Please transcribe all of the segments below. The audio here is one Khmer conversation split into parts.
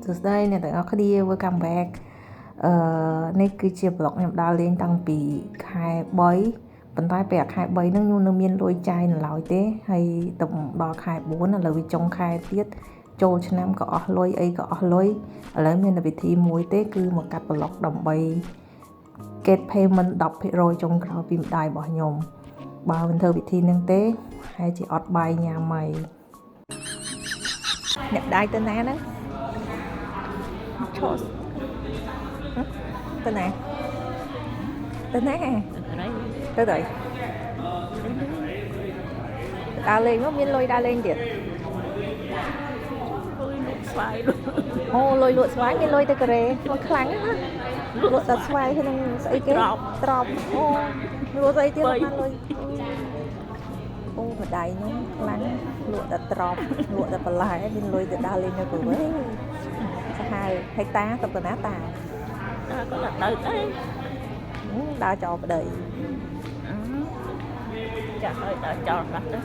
សួស្តីអ្នកទាំងអស់គ្នា welcome back នេះគឺជា blog ខ្ញុំដើរលេងតាំងពីខែ3ប៉ុន្តែពេលខែ3ហ្នឹងខ្ញុំនៅមានលុយចាយនៅឡើយទេហើយទៅដល់ខែ4ឥឡូវវាចុងខែទៀតចូលឆ្នាំក៏អស់លុយអីក៏អស់លុយឥឡូវមានវិធីមួយទេគឺមកកាត់ blog ដើម្បី get payment 10% ចុងក្រោយពីម្ដាយរបស់ខ្ញុំបើមិនធ្វើវិធីហ្នឹងទេហើយជាអត់បាយញ៉ាំហើយអ្នកម្ដាយទៅណាហ្នឹងឈប់ទៅណាទៅណាទៅទៅដើរលេងមកមានលុយដើរលេងទៀតស្វាយអូលុយលក់ស្វាយមានលុយទៅកូរ៉េមកខ្លាំងណាលក់តែស្វាយក្នុងស្អីគេត្រប់អូលក់ស្អីទៀតបានលុយអូម្ដាយនោះខ្លាំងលក់តែត្រប់លក់តែបន្លែមានលុយទៅដើរលេងនៅកូរ៉េសាហាវហើយតាទៅកណាតាក៏ទៅទៅដើរចោលប្តីចាក់ឲ្យដើរចោលខ្លះទៅ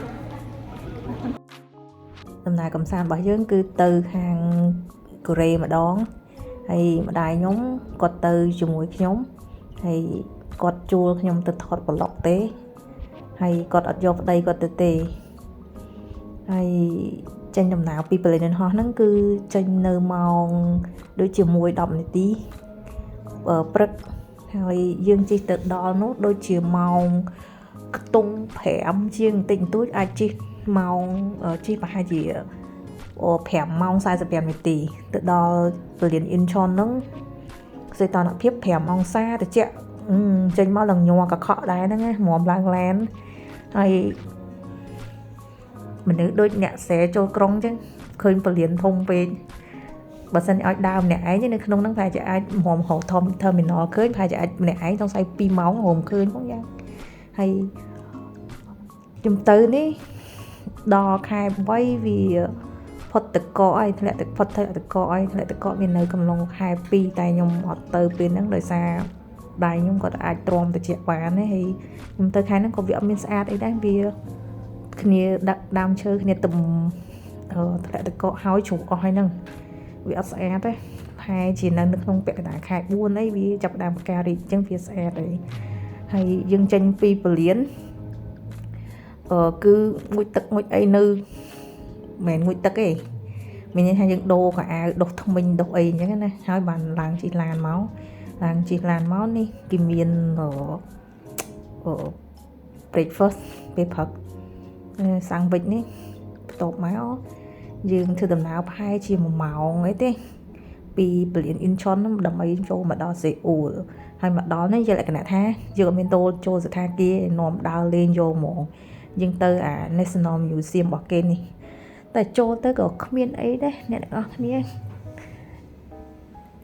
ដំណើរកំសាន្តរបស់យើងគឺទៅខាងកូរ៉េម្ដងហើយម្ដាយខ្ញុំគាត់ទៅជាមួយខ្ញុំហើយគាត់ជួលខ្ញុំទៅថតប្លុកទេហើយគាត់អត់យកប្តីគាត់ទៅទេហើយចេញដំណើរពីប៉ូលីនហោះហ្នឹងគឺចេញនៅម៉ោងដូចជាមួយ10នាទីព្រឹកហើយយើងជិះទៅដល់នោះដូចជាម៉ោងខ្ទង់5ជាងបន្តិចបន្តួចអាចជិះម៉ោងជិះប្រហែលជា5ម៉ោង45នាទីទៅដល់ប៉ូលីនអ៊ីនឆុនហ្នឹងសីតុណ្ហភាព5អង្សាត្រជាក់ចេញមកឡើងញ័រកខកដែរហ្នឹងណាមុំឡើងឡានហើយមនុស្សដូចអ្នកស្រែចូលក្រុងអញ្ចឹងឃើញពលានធំពេកបើសិនឲ្យដើមម្នាក់ឯងនៅក្នុងហ្នឹងប្រហែលជាអាចមុំហៅ terminal ឃើញប្រហែលជាអាចម្នាក់ឯងต้องใช้2ម៉ោងមុំឃើញផងយ៉ាងហើយខ្ញុំទៅនេះដល់ខែ3វាផុតតកអីធ្លាក់ទឹកផុតទៅតកអីធ្លាក់តកមាននៅកំឡុងខែ2តែខ្ញុំអត់ទៅពេលហ្នឹងដោយសារដៃខ្ញុំគាត់អាចទ្រាំតិចបានទេហើយខ្ញុំទៅខែហ្នឹងក៏វាអត់មានស្អាតអីដែរវាគ្នាដាក់ដើមឈើគ្នាទំធ្លាក់តកហើយជ្រុះអស់ហើយហ្នឹងវាអត់ស្អាតទេប្រហែលជានៅក្នុងពាក់កណ្ដាលខែ4អីវាចាប់ដើមផ្ការីកអញ្ចឹងវាស្អាតហើយយើងចេញពីពលានគឺងូចទឹកងូចអីនៅមិនងូចទឹកទេមានន័យថាយើងដូរកៅអៅដុសថ្មិញដុសអីអញ្ចឹងណាហើយបានឡើងជិះឡានមកនេះគេមានbreakfast ពេលព្រឹកសាំងវិចនេះបន្ទាប់មកយើងធ្វើដំណើរប្រហែលជា1ម៉ោងអីទេពីប៉ូលីនអ៊ីនឆុនដើម្បីចូលមកដល់សេអ៊ូលហើយមកដល់នេះយើងលក្ខណៈថាយើងអត់មានចូលសណ្ឋាគារនាំដើរលេងយកហ្មងយើងទៅអា National Museum របស់គេនេះតែចូលទៅក៏គ្មានអីដែរអ្នកទាំងអស់គ្នា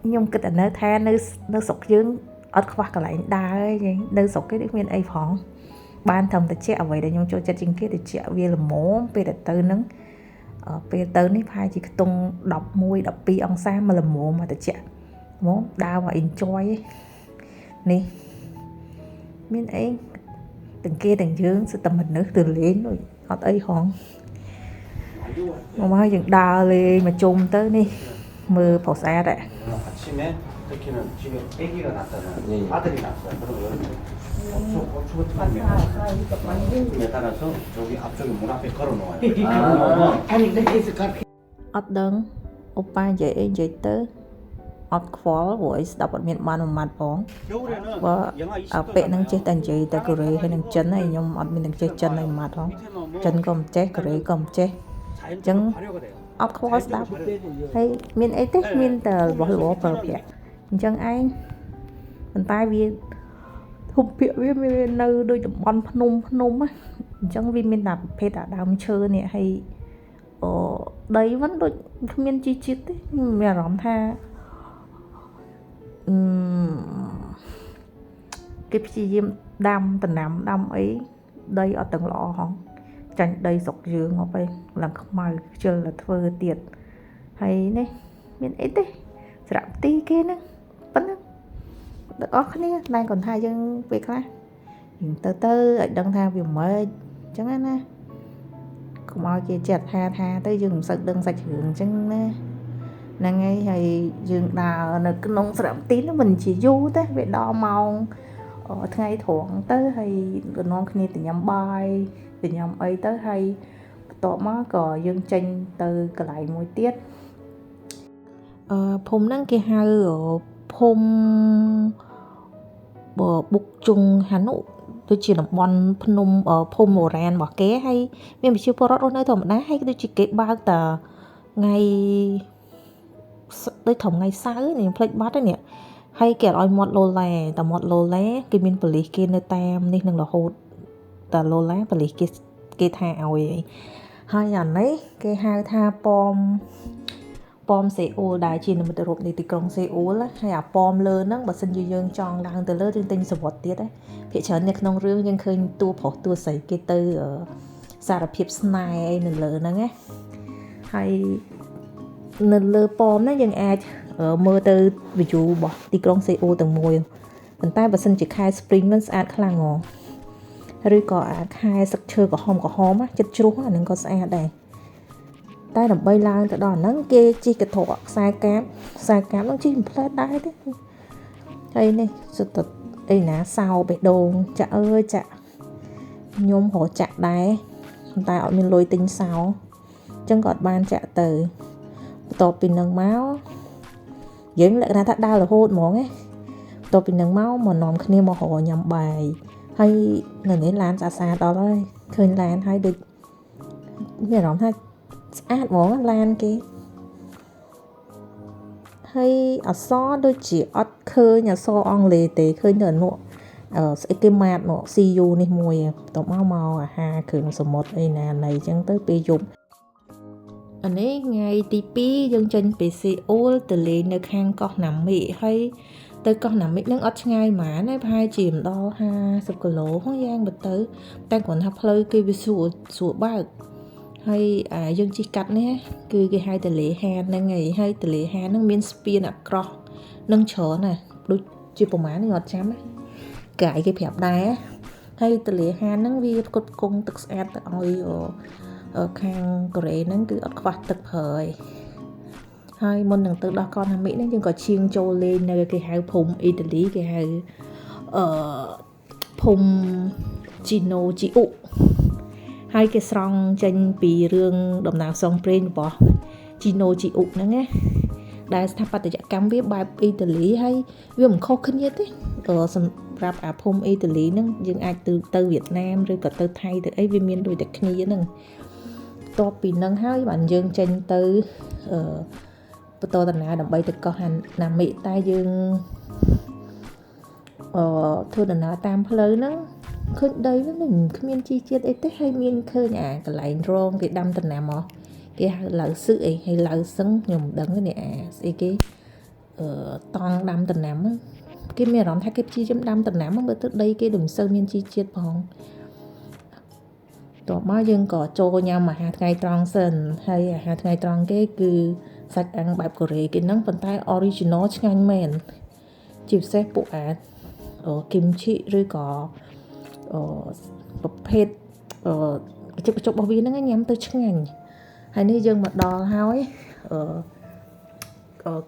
ខ្ញុំគិតថានៅស្រុកយើងអត់ខ្វះកន្លែងដើរទេនៅស្រុកគេគ្មានអីផងបានត្រឹមតែជាអ្វីដែលខ្ញុំចូលចិត្តជាងគេទៅជាវាល្មមពេលទៅនឹងពេលទៅនេះប្រហែលជាខ្ទង់11 12អង្សាមកល្មមមកទៅជាហ្មងដើរមក enjoy នេះមានអីទាំងគេទាំងយើងសិតតែមនុស្សទៅលេងអត់អីហងមកយើងដើរលេងមកជុំទៅនេះមើលប្រុសស្អាត아침에 특히는 지금 아기가 낳았잖아. 아들이 낳았어요. 그럼 어떻게 따라서 저기 앞쪽에 문 앞에 걸어 놓아요. 아니 근데អត់ដឹងអូប៉ានិយាយអីនិយាយទៅអត់ខ្វល់ព្រោះអីស្ដាប់អត់មានបានមួយម៉ាត់ផងបើពាក្យហ្នឹងចេះតែនិយាយតែកូរ៉េហើយនឹងចិនហើយខ្ញុំអត់មាននឹងចេះចិនឲ្យម៉ាត់ផងចិនក៏មិនចេះកូរ៉េក៏មិនចេះអញ្ចឹងអត់ខ្វល់ស្ដាប់ហើយមានអីទេមានតែរបស់ល្អប្រើប្រាស់អញ្ចឹងឯងប៉ុន្តែវាភូមិភាគវាមាននៅដូចតំបន់ភ្នំណាអញ្ចឹងវាមានតែប្រភេទដើមឈើនេះហើយដីvẫnដូចគ្មានជីជាតិទេខ្ញុំមានអារម្មណ៍ថាគេព្យាយាមដាំដំណាំដាំអីដីអត់ទាំងល្អហងចាញ់ដីស្រុកយើងមកទៅឡើងខ្មៅខ្ជិលតែធ្វើទៀតហើយនេះមានអីទេស្រាប់ទីគេហ្នឹងប៉ុណ្ណឹងទាំងអស់គ្នាតែគាត់ថាយើងពេលខ្លះយើងទៅឲ្យដឹងថាវាមិនអញ្ចឹងណាកុំឲ្យគេចាត់ថាទៅយើងមិនសូវដឹងសាច់រឿងអញ្ចឹងណា ហ្នឹងហើយយើងដើរនៅក្នុងស្រាប់ទីនោះមិនជាយូរទេវាដល់ម៉ោងថ្ងៃត្រង់ទៅហើយកណ្ដងគ្នាទៅញ៉ាំបាយទៅញ៉ាំអីទៅហើយបន្ទាប់មកក៏យើងចេញទៅកន្លែងមួយទៀតភូមិហ្នឹងគេហៅភូមិបុកជុងហានុដូចជាតំបន់ភ្នំភូមិបុរាណរបស់គេហើយមានប្រជាពលរដ្ឋរស់នៅធម្មតាហើយដូចជាគេបើកតាថ្ងៃដូចធំថ្ងៃសៅរ៍នេះផ្លេចបាត់ហ្នឹងហើយគេឲ្យមាត់លូឡាតែមាត់លូឡាគេមានប៉ូលីសគេនៅតាមនេះនឹងរហូតតែលូឡាប៉ូលីសគេថាឲ្យហើយអានេះគេហៅថាប៉មសេអ៊ូលដែលជានិមិត្តរូបនៃទីក្រុងសេអ៊ូលហើយអាប៉មលើហ្នឹងបើសិនជាយើងចង់ឡើងទៅលើយើងទិញសវត្ថទៀតភាគច្រើននៅក្នុងរឿងយើងឃើញតួប្រុសតួស្រីគេទៅសារភាពស្នេហ៍អីនៅលើហ្នឹងណាហើយនៅលើប៉មហ្នឹងយើងអាចមើលទៅ view របស់ទីក្រុងសេអ៊ូលទាំងមួយប៉ុន្តែបើសិនជាខែ spring ហ្នឹងស្អាតខ្លាំងឬក៏អាខែសឹកឈើក្រហមចិត្តជ្រោះអាហ្នឹងក៏ស្អាតដែរតែដើម្បីឡើងទៅដល់ហ្នឹងគេជិះកធក់ខ្សែកាបហ្នឹងជិះផ្លែតដែរទេហើយនេះសុទ្ធតែអីណាសោបេះដូងចាក់អើយចាក់ខ្ញុំរកចាក់ដែរតែអត់មានលុយទិញសោអញ្ចឹងក៏អត់បានចាក់ទៅបន្ទាប់ពីនឹងមកយើងលក្ខណៈថាដើររហូតហ្មងណាបន្ទាប់ពីនឹងមកនាំគ្នាមករកញ៉ាំបាយហើយនៅនេះឡានស្អាតដល់ហើយឃើញឡានហើយដូចមានអារម្មណ៍ថាស្អាតហ្មងឡានគេហើយអក្សរដូចជាអត់ឃើញអក្សរអង់គ្លេសទេឃើញតែនោះស្អីគេម៉ាតមក CU នេះមួយបន្ទាប់មកអាហារគ្រឿងសមុទ្រអីណាណីអញ្ចឹងទៅពេលយប់អានេះថ្ងៃទី2យើងចេញពីសេអ៊ូលទៅលេងនៅខាងកោះណាមីហើយទៅកោះណាមីនឹងអត់ឆ្ងាយហ្មងណាប្រហែលជាម្ដង50គីឡូហ្នឹងយ៉ាងទៅតែគ្រាន់ថាផ្លូវគេវាស្រួលបើកហើយយើងជិះកាត់នេះគឺគេហៅទលេហានហ្នឹងហើយទលេហានហ្នឹងមានស្ពានអាក្រោះនឹងច្រើនណាដូចជាប្រហែលនេះអត់ចាំណាកាយគេប្រាប់ដែរហើយទលេហានហ្នឹងវាផ្គត់ផ្គង់ទឹកស្អាតទៅឲ្យខាងកូរ៉េហ្នឹងគឺអត់ខ្វះទឹកប្រើហើយមុននឹងទៅដល់កោះណាមីហ្នឹងយើងក៏ឈៀងចូលលេងនៅគេហៅភូមិអ៊ីតាលីគេហៅភូមិជីណូជីអ៊ូហើយគេស្រង់ចេញពីរឿងដំណើរផ្សងព្រេងរបស់ជីណូជីអ៊ុហ្នឹងណាដែលស្ថាបត្យកម្មវាបែបអ៊ីតាលីហើយវាមិនខុសគ្នាទេសម្រាប់អាភូមិអ៊ីតាលីហ្នឹងយើងអាចទៅវៀតណាមឬក៏ទៅថៃទៅអីវាមានដូចតែគ្នាហ្នឹងបន្ទាប់ពីហ្នឹងហើយបានយើងចេញទៅបន្តដំណើរដើម្បីទៅកោះណាមីតែយើងធ្វើដំណើរតាមផ្លូវហ្នឹងឃើញដីហ្នឹងគ្មានជីជាតិអីទេហើយមានឃើញកន្លែងរងគេដាំដំណាំហ៎គេហៅឡៅសឹកអីហើយឡៅសឹងខ្ញុំមិនដឹងទេស្អីគេតង់ដាំដំណាំគេមានអារម្មណ៍ថាគេព្យាយាមដាំដំណាំមើលទៅដីគេដូចមិនសូវមានជីជាតិផងតោះមកយើងក៏ចូលញ៉ាំអាហារថ្ងៃត្រង់សិនហើយអាហារថ្ងៃត្រង់គេគឺសាច់អាំងបែបកូរ៉េគេហ្នឹងប៉ុន្តែ original ឆ្ងាញ់មែនជាពិសេសពួកគីមឈីឬក៏ប្រភេទកញ្ចុករបស់វាហ្នឹងញ៉ាំទៅឆ្ងាញ់ហើយនេះយើងមកដល់ហើយ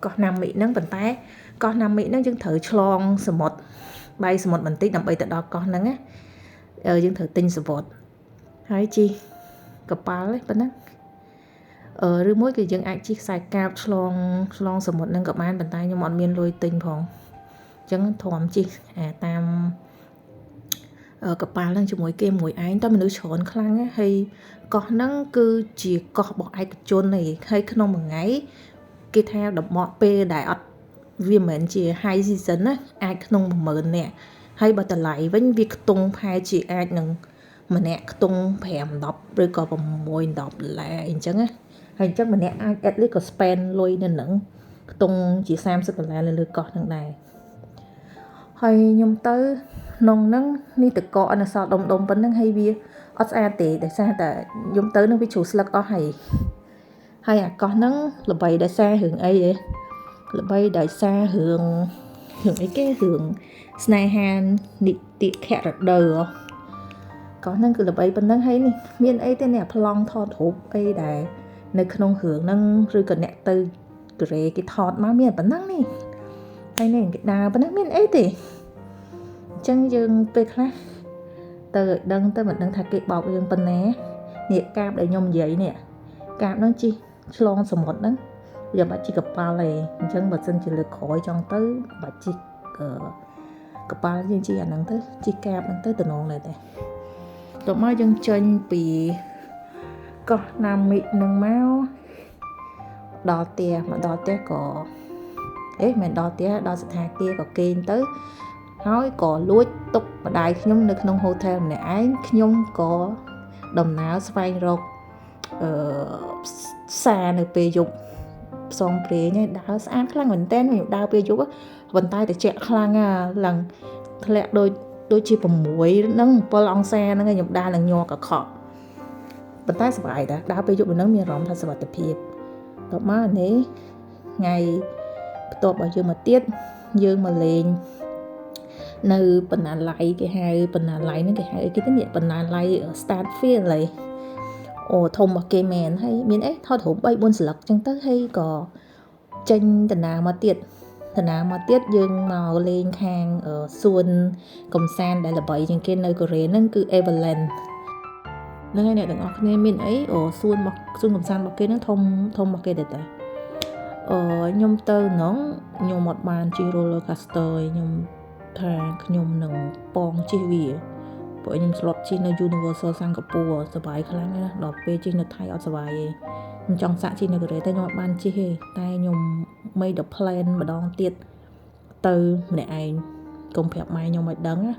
កោះណាមីហ្នឹងប៉ុន្តែកោះណាមីហ្នឹងយើងត្រូវឆ្លងសមុទ្របែកសមុទ្របន្តិចដើម្បីទៅដល់កោះហ្នឹងណាយើងត្រូវទិញសវត្ថហើយជិះកប៉ាល់ប៉ុណ្ណឹងឬមួយគឺយើងអាចជិះខ្សែកាបឆ្លងសមុទ្រហ្នឹងក៏បានប៉ុន្តែខ្ញុំអត់មានលុយទិញផងអញ្ចឹងធំជិះតាមកប៉ាល់ហ្នឹងជាមួយគេមួយឯងតែមនុស្សច្រើនខ្លាំងណាស់ហើយកោះហ្នឹងគឺជាកោះរបស់ឯកជនហើយក្នុងមួយថ្ងៃគេថាដំបកពេលដែលអត់វាមិនមែនជា high season ណាអាចក្នុង 10000 នាក់ហើយបើតម្លៃវិញវាខ្ទង់ផែជាអាចនឹងម្នាក់ខ្ទង់5 10ឬក៏6 10ដុល្លារអីចឹងណាហើយអញ្ចឹងម្នាក់អាច at least ក៏ spend លុយនៅនឹងខ្ទង់ជា30ដុល្លារលើកោះហ្នឹងដែរហើយខ្ញុំទៅក្នុងហ្នឹងនេះតកអនុសរដុំប៉ុណ្ណឹងហើយវាអត់ស្អាតទេដោយសារតែខ្ញុំទៅនឹងវាជ្រុះស្លឹកអស់ហើយអាកោះហ្នឹងល្បីដោយសាររឿងអីទេល្បីដោយសាររឿងអីគេរឿងស្នេហានិតិខរដូវកោះហ្នឹងគឺល្បីប៉ុណ្ណឹងហើយនេះមានអីទេនេះប្លង់ថតរូបអីដែលនៅក្នុងរឿងហ្នឹងឬក៏អ្នកទៅ ក្រេគេថតមកមានប៉ុណ្ណឹងនេះហើយនេះគេដើរប៉ុណ្ណឹងមានអីទេអញ្ចឹងយើងពេលខ្លះទៅឲ្យដឹងទៅមិនដឹងថាគេបោកយើងប៉ុណ្ណានេះកាបដែលខ្ញុំនិយាយនេះកាបហ្នឹងជិះឆ្លងសមុទ្រហ្នឹងវាបាច់ជិះកប៉ាល់ទេអញ្ចឹងបើសិនជាលើកក្រោយចង់ទៅបាច់ជិះកប៉ាល់យើងជិះអាហ្នឹងទៅជិះកាបហ្នឹងទៅតំណងដែរតែតោះមកយើងចេញពីកោះណាមិនឹងមកដល់ផ្ទះមកដល់ផ្ទះក៏មិនដល់ផ្ទះដល់សថាគារក៏គេងទៅហើយក៏លួចទុកម្ដាយខ្ញុំនៅក្នុងហូថែលម្នាក់ឯងខ្ញុំក៏ដំណើរស្វែងរកផ្សារនៅពេលយប់ផ្សងព្រេងឯដើរស្អាតខ្លាំងមែនតើខ្ញុំដើរពេលយប់ប៉ុន្តែត្រជាក់ខ្លាំងឡើងធ្លាក់ដូចជា6ហ្នឹង7អង្សាហ្នឹងខ្ញុំដើរឡើងញ័រកខកប៉ុន្តែសុបាយដែរដើរពេលយប់ហ្នឹងមានអារម្មណ៍ថាសុវត្ថិភាពតមកនេះថ្ងៃបន្ទាប់ឲ្យយើងមកទៀតយើងមកលេងនៅបណ្ណាល័យគេហៅបណ្ណាល័យហ្នឹងគេហៅអីគេទៅនេះបណ្ណាល័យ Starfield ហើយអូធំរបស់គេមែនហើយមានអីថតរូប3 4ស្លឹកចឹងទៅហើយក៏ចេញដំណើរមកទៀតយើងមកលេងខាងសួនកំសាន្តដែលល្បីជាងគេនៅកូរ៉េហ្នឹងគឺ Everland ហ្នឹងហើយអ្នកទាំងអស់គ្នាមានអីសួនកំសាន្តរបស់គេហ្នឹងធំរបស់គេដែរតាខ្ញុំទៅហ្នឹងខ្ញុំអត់បានជិះ roller coaster ខ្ញុំថាខ្ញុំនឹងប៉ងជិះវាព្រោះខ្ញុំធ្លាប់ជិះនៅ Universal Singapore សប្បាយខ្លាំងណាស់ដល់ពេលជិះនៅថៃអត់សប្បាយទេខ្ញុំចង់សាកជិះនៅកូរ៉េតែខ្ញុំអត់បានជិះទេតែខ្ញុំ made a plan ម្ដងទៀតទៅម្នាក់ឯងកុំប្រាប់ម៉ែខ្ញុំឲ្យដឹងណា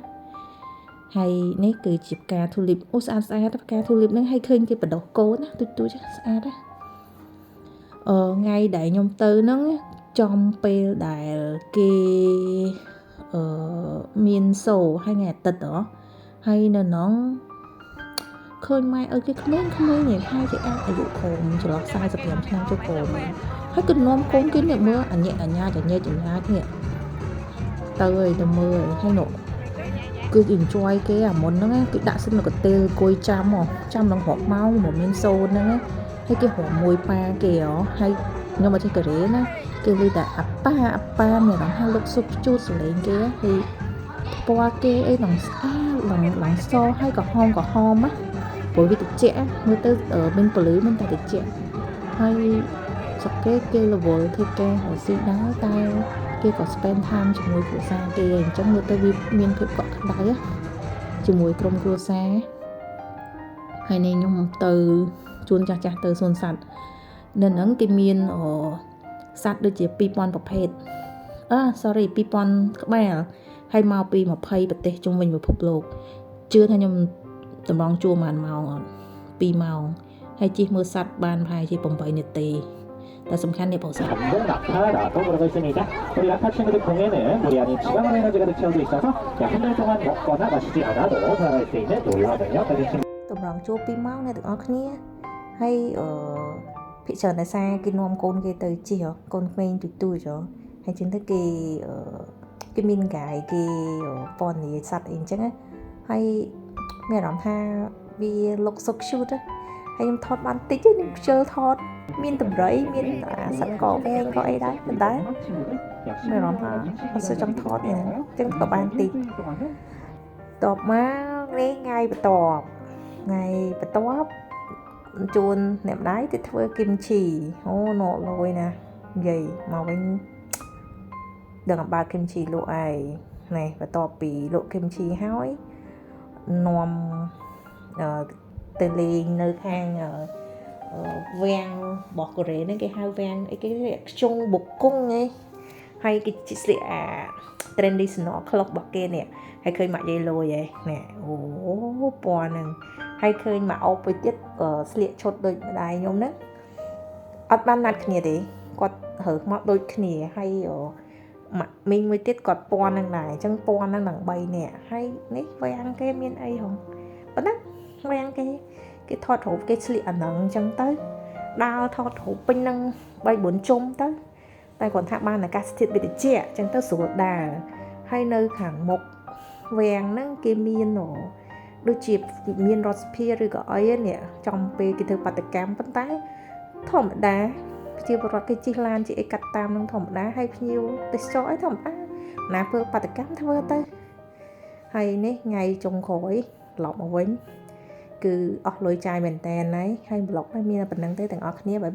ហើយនេះគឺជាផ្កា tulip ស្អាតផ្កា tulip ហ្នឹងហើយឃើញគេបដោះកូនណាទូចស្អាតណាថ្ងៃដែលខ្ញុំទៅហ្នឹងចំពេលដែលគេមានសូហើយថ្ងៃអាទិត្យហើយនៅហ្នឹងឃើញម៉ែឲ្យគេក្មេងៗនេះហើយគេអាចអាយុក្រោមចន្លោះ45ឆ្នាំចូលក្រោមហើយក៏នាំកូនគេនេះមើលអញ្ញាតនេះទៅមើលហើយនោះគឺ enjoy គេអាមុនហ្នឹងគឺដាក់សិននៅកន្ទេលអង្គុយចាំដល់រាប់ម៉ោងមកមានសូនហ្នឹងហើយគេរំមួយប៉ាគេហើយខ្ញុំមកចេះកូរ៉េណាគេលើតែអាប៉ាមានអារម្មណ៍ថាលោកសុខជូតសលេងគេហើយពណ៌គេអីឡើងស្អាតឡើងសហើយក៏ហមណាព្រោះវាត្រជាក់មើលទៅមានពលឺមិនតែត្រជាក់ហើយសក់គេរវល់ធ្វើគេហើយស៊ីដែរតែគេក៏ spend time ជាមួយគ្រួសារគេអញ្ចឹងមើលទៅវាមានភាពកក់ក្ដៅជាមួយក្រុមគ្រួសារហើយនេះខ្ញុំទៅជួនចាស់ទៅសួនសត្វនៅហ្នឹងគេមានសត្វដូចជា 2000 ប្រភេទ2000 ក្បាលហើយមកពី20ប្រទេសជុំវិញពិភពលោកជឿថាខ្ញុំតម្រង់ជួរប្រហែលម៉ោងអត់2ម៉ោងហើយជិះមើលសត្វបានប្រហែលជា8នាទីតែសំខាន់នេះបងសាតម្រង់ជួរ2ម៉ោងអ្នកទាំងអស់គ្នាហើយភិកច្រើនតែសារគេនាំកូនគេទៅជិះកូនក្មេងទូចហើយចឹងទៅគេមានកាយគេពណ៌នាសัตว์អីចឹងហើយមានអារម្មណ៍ថាវាលុកសុក shoot ហើយខ្ញុំថតបានតិចខ្ញុំខ្ជិលថតមានតម្រៃមានសត្វកវែងក៏អីដែរប៉ុន្តែមានអារម្មណ៍ថាអត់សូវចង់ថតទេចឹងក៏បានតិចតបមកនេះថ្ងៃបន្ទាប់ជួនអ្នកម្ដាយទៅធ្វើគីមឈីណកលយណានិយាយមកវិញដឹងអំបើគីមឈីលក់ឯងនេះបន្ទាប់ពីលក់គីមឈីហើយនាំទៅលេងនៅខាងវាំងរបស់កូរ៉េហ្នឹងគេហៅវាំងអីគេខ្ជុងបុកគង់ឯងហើយគេស្លៀកអា traditional cloth របស់គេនេះហើយឃើញម៉ាក់យាយលយឯងនេះពណ៌ហ្នឹងហើយឃើញមកអោបមួយទៀតស្លៀកឈុតដូចម្ដាយខ្ញុំហ្នឹងអត់បានណាត់គ្នាទេគាត់រើសមកដូចគ្នាហើយម៉ាក់មីងមួយទៀតគាត់ពណ៌ហ្នឹងដែរអញ្ចឹងពណ៌ហ្នឹងនឹង3នាក់ហើយនេះវាំងគេមានអីហងប៉ុណ្ណាវាំងគេថតរូបគេស្លៀកអាហ្នឹងអញ្ចឹងទៅដើរថតរូបពេញនឹង3 4ជុំទៅតែគាត់ថាបានអាកាសធាតុវាត្រជាក់អញ្ចឹងទៅស្រួលដើរហើយនៅខាងមុខវាំងហ្នឹងគេមានដូចជាមានរដ្ឋសភាឬក៏អីនេះចំពេលគេធ្វើបាតកម្មប៉ុន្តែធម្មតា ជាបរិវត្តគេជិះឡានជាអីកាត់តាមនឹងធម្មតាហើយភ្ញៀវទេសចរអីធម្មតាណាធ្វើបាតកម្មធ្វើទៅហើយនេះថ្ងៃចុងក្រោយឡប់មកវិញគឺអស់លុយចាយមែនតើហើយប្លុកនេះមានតែប៉ុណ្្នឹងទេទាំងអស់គ្នាបាយ